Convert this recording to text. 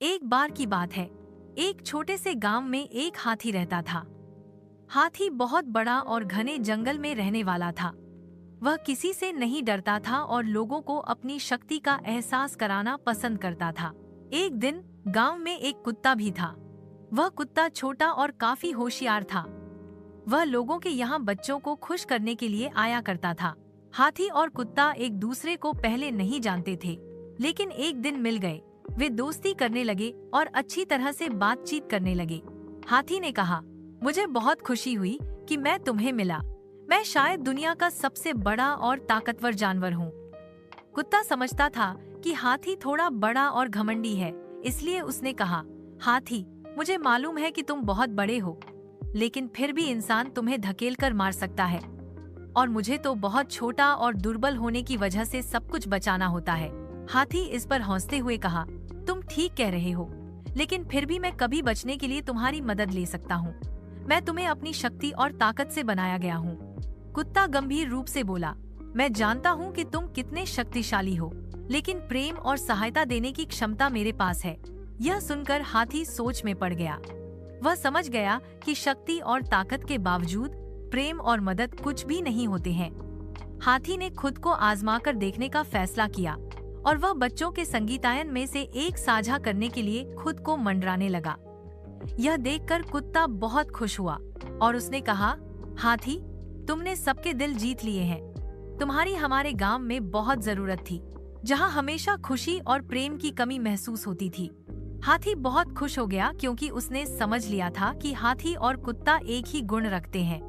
एक बार की बात है। एक छोटे से गांव में एक हाथी रहता था। हाथी बहुत बड़ा और घने जंगल में रहने वाला था। वह किसी से नहीं डरता था और लोगों को अपनी शक्ति का एहसास कराना पसंद करता था। एक दिन गांव में एक कुत्ता भी था। वह कुत्ता छोटा और काफी होशियार था। वह लोगों के यहाँ बच्चों को खुश करने के लिए आया करता था। हाथी और कुत्ता एक दूसरे को पहले नहीं जानते थे, लेकिन एक दिन मिल गए। वे दोस्ती करने लगे और अच्छी तरह से बातचीत करने लगे। हाथी ने कहा, मुझे बहुत खुशी हुई कि मैं तुम्हें मिला। मैं शायद दुनिया का सबसे बड़ा और ताकतवर जानवर हूँ। कुत्ता समझता था कि हाथी थोड़ा बड़ा और घमंडी है, इसलिए उसने कहा, हाथी, मुझे मालूम है कि तुम बहुत बड़े हो, लेकिन फिर भी इंसान तुम्हें धकेल कर मार सकता है, और मुझे तो बहुत छोटा और दुर्बल होने की वजह से सब कुछ बचाना होता है। हाथी इस पर हंसते हुए कहा, तुम ठीक कह रहे हो, लेकिन फिर भी मैं कभी बचने के लिए तुम्हारी मदद ले सकता हूँ। मैं तुम्हें अपनी शक्ति और ताकत से बनाया गया हूँ। कुत्ता गंभीर रूप से बोला, मैं जानता हूँ कि तुम कितने शक्तिशाली हो, लेकिन प्रेम और सहायता देने की क्षमता मेरे पास है। यह सुनकर हाथी सोच में पड़ गया। वह समझ गया कि शक्ति और ताकत के बावजूद प्रेम और मदद कुछ भी नहीं होते हैं। हाथी ने खुद को आजमाकर देखने का फैसला किया और वह बच्चों के संगीतायन में से एक साझा करने के लिए खुद को मंडराने लगा। यह देखकर कुत्ता बहुत खुश हुआ और उसने कहा, हाथी, तुमने सबके दिल जीत लिए हैं। तुम्हारी हमारे गांव में बहुत जरूरत थी, जहां हमेशा खुशी और प्रेम की कमी महसूस होती थी। हाथी बहुत खुश हो गया क्योंकि उसने समझ लिया था कि हाथी और कुत्ता एक ही गुण रखते हैं।